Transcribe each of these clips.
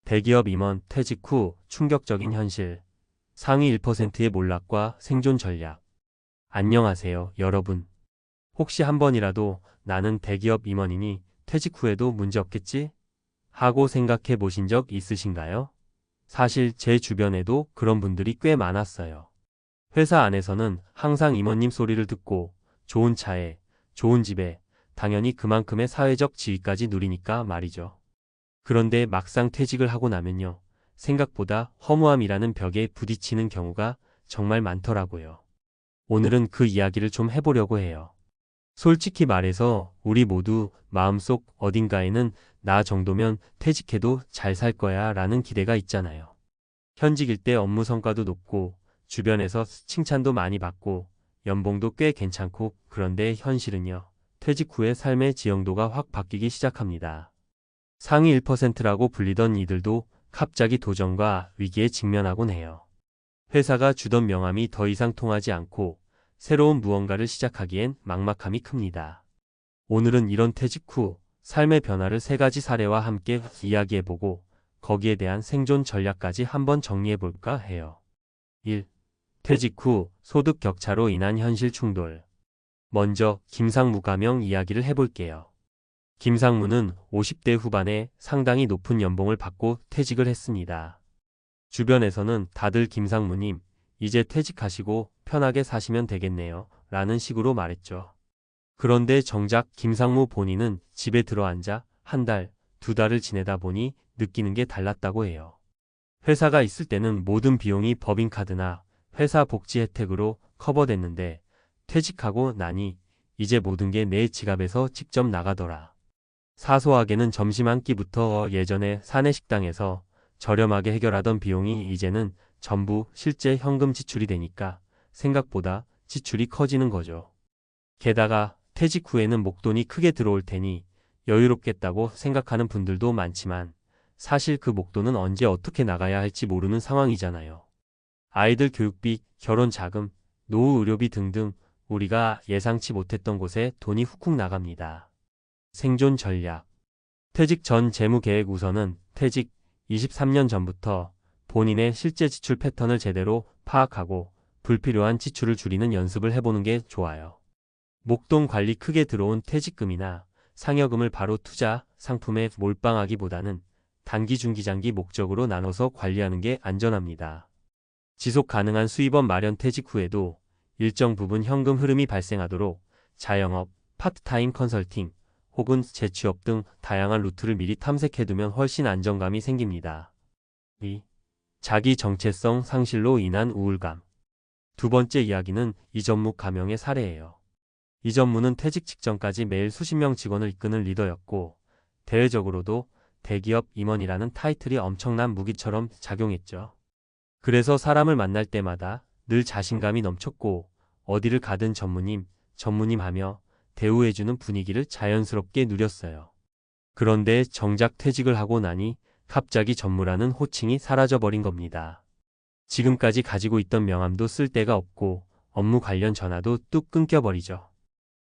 대기업 임원 퇴직 후 충격적인 현실. 상위 1%의 몰락과 생존 전략. 안녕하세요, 여러분. 혹시 한 번이라도 나는 대기업 임원이니 퇴직 후에도 문제 없겠지? 하고 생각해 보신 적 있으신가요? 사실 제 주변에도 그런 분들이 꽤 많았어요. 회사 안에서는 항상 임원님 소리를 듣고 좋은 차에, 좋은 집에, 당연히 그만큼의 사회적 지위까지 누리니까 말이죠. 그런데 막상 퇴직을 하고 나면요. 생각보다 허무함이라는 벽에 부딪히는 경우가 정말 많더라고요. 오늘은 그 이야기를 좀 해보려고 해요. 솔직히 말해서 우리 모두 마음속 어딘가에는 나 정도면 퇴직해도 잘 살 거야 라는 기대가 있잖아요. 현직일 때 업무 성과도 높고 주변에서 칭찬도 많이 받고 연봉도 꽤 괜찮고 그런데 현실은요. 퇴직 후의 삶의 지형도가 확 바뀌기 시작합니다. 상위 1%라고 불리던 이들도 갑자기 도전과 위기에 직면하곤 해요. 회사가 주던 명함이 더 이상 통하지 않고 새로운 무언가를 시작하기엔 막막함이 큽니다. 오늘은 이런 퇴직 후 삶의 변화를 세 가지 사례와 함께 이야기해보고 거기에 대한 생존 전략까지 한번 정리해볼까 해요. 1. 퇴직 후 소득 격차로 인한 현실 충돌. 먼저 김상무 가명 이야기를 해볼게요. 김상무는 50대 후반에 상당히 높은 연봉을 받고 퇴직을 했습니다. 주변에서는 다들 김상무님, 이제 퇴직하시고 편하게 사시면 되겠네요. 라는 식으로 말했죠. 그런데 정작 김상무 본인은 집에 들어앉아 한 달, 두 달을 지내다 보니 느끼는 게 달랐다고 해요. 회사가 있을 때는 모든 비용이 법인카드나 회사 복지 혜택으로 커버됐는데 퇴직하고 나니 이제 모든 게 내 지갑에서 직접 나가더라. 사소하게는 점심 한 끼부터 예전에 사내 식당에서 저렴하게 해결하던 비용이 이제는 전부 실제 현금 지출이 되니까 생각보다 지출이 커지는 거죠. 게다가 퇴직 후에는 목돈이 크게 들어올 테니 여유롭겠다고 생각하는 분들도 많지만 사실 그 목돈은 언제 어떻게 나가야 할지 모르는 상황이잖아요. 아이들 교육비, 결혼 자금, 노후 의료비 등등 우리가 예상치 못했던 곳에 돈이 훅훅 나갑니다. 생존 전략. 퇴직 전 재무 계획. 우선은 퇴직 23년 전부터 본인의 실제 지출 패턴을 제대로 파악하고 불필요한 지출을 줄이는 연습을 해보는 게 좋아요. 목돈 관리. 크게 들어온 퇴직금이나 상여금을 바로 투자, 상품에 몰빵하기보다는 단기, 중기, 장기 목적으로 나눠서 관리하는 게 안전합니다. 지속 가능한 수입원 마련. 퇴직 후에도 일정 부분 현금 흐름이 발생하도록 자영업, 파트타임 컨설팅, 혹은 재취업 등 다양한 루트를 미리 탐색해두면 훨씬 안정감이 생깁니다. 2. 자기 정체성 상실로 인한 우울감. 두 번째 이야기는 이전무 가명의 사례예요. 이전무는 퇴직 직전까지 매일 수십 명 직원을 이끄는 리더였고 대외적으로도 대기업 임원이라는 타이틀이 엄청난 무기처럼 작용했죠. 그래서 사람을 만날 때마다 늘 자신감이 넘쳤고 어디를 가든 전무님, 전무님 하며 대우해주는 분위기를 자연스럽게 누렸어요. 그런데 정작 퇴직을 하고 나니 갑자기 전무라는 호칭이 사라져버린 겁니다. 지금까지 가지고 있던 명함도 쓸 데가 없고 업무 관련 전화도 뚝 끊겨버리죠.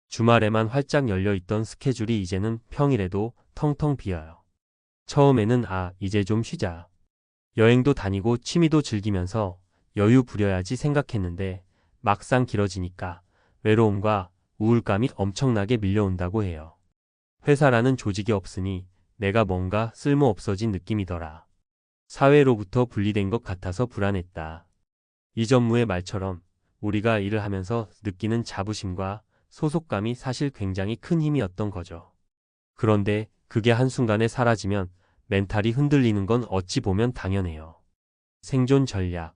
주말에만 활짝 열려있던 스케줄이 이제는 평일에도 텅텅 비어요. 처음에는 이제 좀 쉬자. 여행도 다니고 취미도 즐기면서 여유 부려야지 생각했는데 막상 길어지니까 외로움과 우울감이 엄청나게 밀려온다고 해요. 회사라는 조직이 없으니 내가 뭔가 쓸모없어진 느낌이더라. 사회로부터 분리된 것 같아서 불안했다. 이전무의 말처럼 우리가 일을 하면서 느끼는 자부심과 소속감이 사실 굉장히 큰 힘이었던 거죠. 그런데 그게 한순간에 사라지면 멘탈이 흔들리는 건 어찌 보면 당연해요. 생존 전략.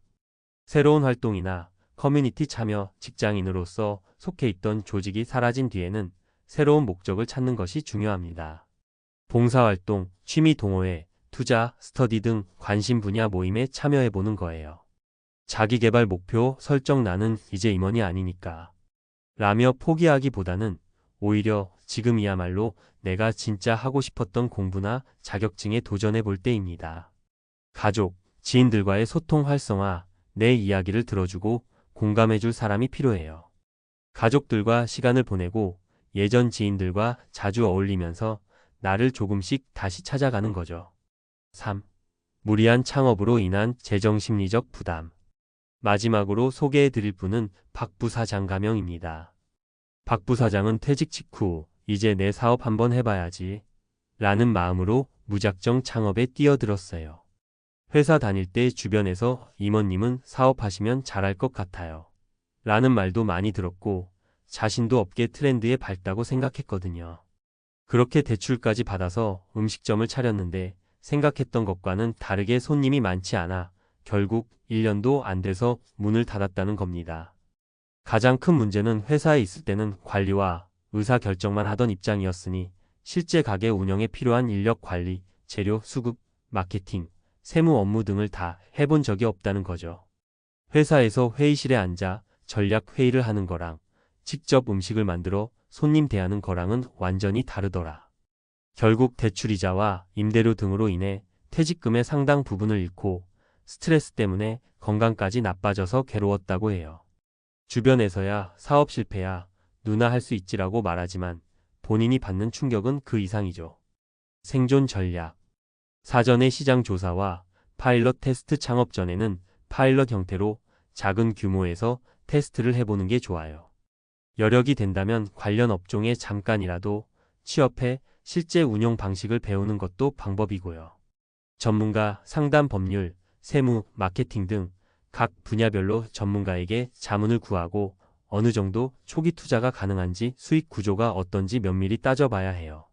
새로운 활동이나 커뮤니티 참여, 직장인으로서 속해 있던 조직이 사라진 뒤에는 새로운 목적을 찾는 것이 중요합니다. 봉사활동, 취미 동호회, 투자, 스터디 등 관심 분야 모임에 참여해보는 거예요. 자기개발 목표 설정. 나는 이제 임원이 아니니까 라며 포기하기보다는 오히려 지금이야말로 내가 진짜 하고 싶었던 공부나 자격증에 도전해 볼 때입니다. 가족, 지인들과의 소통 활성화. 내 이야기를 들어주고 공감해줄 사람이 필요해요. 가족들과 시간을 보내고 예전 지인들과 자주 어울리면서 나를 조금씩 다시 찾아가는 거죠. 3. 무리한 창업으로 인한 재정심리적 부담. 마지막으로 소개해 드릴 분은 박 부사장 가명입니다. 박 부사장은 퇴직 직후 이제 내 사업 한번 해봐야지 라는 마음으로 무작정 창업에 뛰어들었어요. 회사 다닐 때 주변에서 임원님은 사업하시면 잘할 것 같아요 라는 말도 많이 들었고 자신도 업계 트렌드에 밝다고 생각했거든요. 그렇게 대출까지 받아서 음식점을 차렸는데 생각했던 것과는 다르게 손님이 많지 않아 결국 1년도 안 돼서 문을 닫았다는 겁니다. 가장 큰 문제는 회사에 있을 때는 관리와 의사 결정만 하던 입장이었으니 실제 가게 운영에 필요한 인력 관리, 재료, 수급, 마케팅, 세무 업무 등을 다 해본 적이 없다는 거죠. 회사에서 회의실에 앉아 전략 회의를 하는 거랑 직접 음식을 만들어 손님 대하는 거랑은 완전히 다르더라. 결국 대출이자와 임대료 등으로 인해 퇴직금의 상당 부분을 잃고 스트레스 때문에 건강까지 나빠져서 괴로웠다고 해요. 주변에서야 사업 실패야 누나 할 수 있지라고 말하지만 본인이 받는 충격은 그 이상이죠. 생존 전략. 사전의 시장 조사와 파일럿 테스트. 창업 전에는 파일럿 형태로 작은 규모에서 테스트를 해보는 게 좋아요. 여력이 된다면 관련 업종에 잠깐이라도 취업해 실제 운영 방식을 배우는 것도 방법이고요. 전문가, 상담, 법률, 세무, 마케팅 등 각 분야별로 전문가에게 자문을 구하고 어느 정도 초기 투자가 가능한지 수익 구조가 어떤지 면밀히 따져봐야 해요.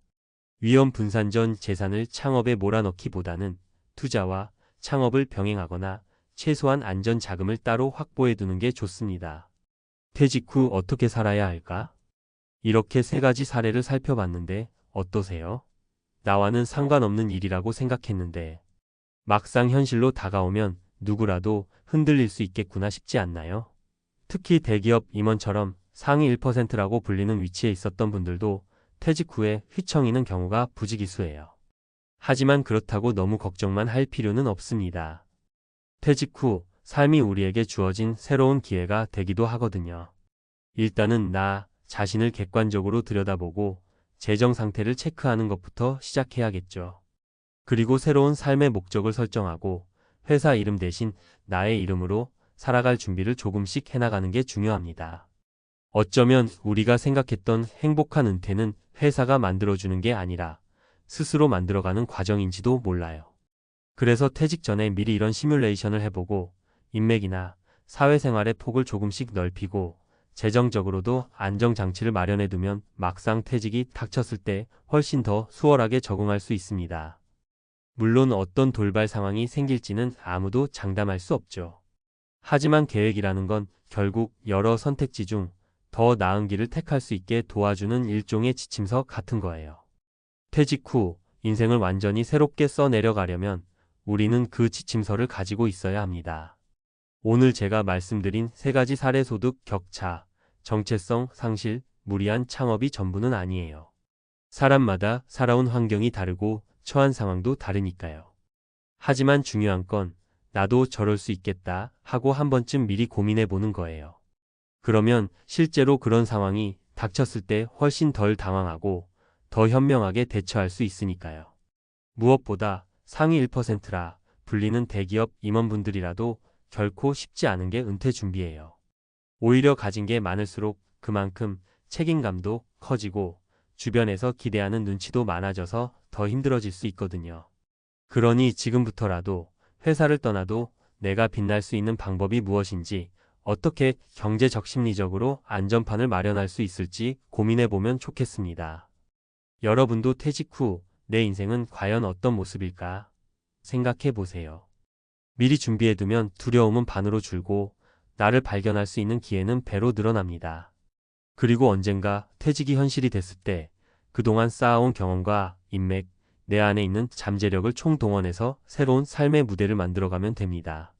위험 분산 전 재산을 창업에 몰아넣기보다는 투자와 창업을 병행하거나 최소한 안전 자금을 따로 확보해 두는 게 좋습니다. 퇴직 후 어떻게 살아야 할까? 이렇게 3가지 사례를 살펴봤는데 어떠세요? 나와는 상관없는 일이라고 생각했는데 막상 현실로 다가오면 누구라도 흔들릴 수 있겠구나 싶지 않나요? 특히 대기업 임원처럼 상위 1%라고 불리는 위치에 있었던 분들도 퇴직 후에 휘청이는 경우가 부지기수예요. 하지만 그렇다고 너무 걱정만 할 필요는 없습니다. 퇴직 후 삶이 우리에게 주어진 새로운 기회가 되기도 하거든요. 일단은 나 자신을 객관적으로 들여다보고 재정 상태를 체크하는 것부터 시작해야겠죠. 그리고 새로운 삶의 목적을 설정하고 회사 이름 대신 나의 이름으로 살아갈 준비를 조금씩 해나가는 게 중요합니다. 어쩌면 우리가 생각했던 행복한 은퇴는 회사가 만들어주는 게 아니라 스스로 만들어가는 과정인지도 몰라요. 그래서 퇴직 전에 미리 이런 시뮬레이션을 해보고 인맥이나 사회생활의 폭을 조금씩 넓히고 재정적으로도 안정장치를 마련해두면 막상 퇴직이 닥쳤을 때 훨씬 더 수월하게 적응할 수 있습니다. 물론 어떤 돌발 상황이 생길지는 아무도 장담할 수 없죠. 하지만 계획이라는 건 결국 여러 선택지 중 더 나은 길을 택할 수 있게 도와주는 일종의 지침서 같은 거예요. 퇴직 후 인생을 완전히 새롭게 써내려가려면 우리는 그 지침서를 가지고 있어야 합니다. 오늘 제가 말씀드린 3가지 사례 소득 격차, 정체성 상실, 무리한 창업이 전부는 아니에요. 사람마다 살아온 환경이 다르고 처한 상황도 다르니까요. 하지만 중요한 건 나도 저럴 수 있겠다 하고 한 번쯤 미리 고민해 보는 거예요. 그러면 실제로 그런 상황이 닥쳤을 때 훨씬 덜 당황하고 더 현명하게 대처할 수 있으니까요. 무엇보다 상위 1%라 불리는 대기업 임원분들이라도 결코 쉽지 않은 게 은퇴 준비예요. 오히려 가진 게 많을수록 그만큼 책임감도 커지고 주변에서 기대하는 눈치도 많아져서 더 힘들어질 수 있거든요. 그러니 지금부터라도 회사를 떠나도 내가 빛날 수 있는 방법이 무엇인지, 어떻게 경제적 심리적으로 안전판을 마련할 수 있을지 고민해보면 좋겠습니다. 여러분도 퇴직 후 내 인생은 과연 어떤 모습일까 생각해보세요. 미리 준비해두면 두려움은 반으로 줄고 나를 발견할 수 있는 기회는 배로 늘어납니다. 그리고 언젠가 퇴직이 현실이 됐을 때 그동안 쌓아온 경험과 인맥, 내 안에 있는 잠재력을 총동원해서 새로운 삶의 무대를 만들어가면 됩니다.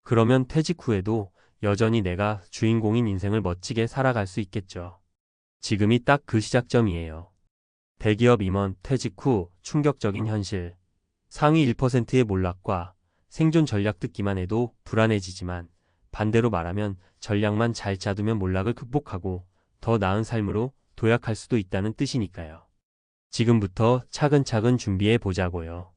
그러면 퇴직 후에도 여전히 내가 주인공인 인생을 멋지게 살아갈 수 있겠죠. 지금이 딱 그 시작점이에요. 대기업 임원 퇴직 후 충격적인 현실. 상위 1%의 몰락과 생존 전략 듣기만 해도 불안해지지만 반대로 말하면 전략만 잘 짜두면 몰락을 극복하고 더 나은 삶으로 도약할 수도 있다는 뜻이니까요. 지금부터 차근차근 준비해 보자고요.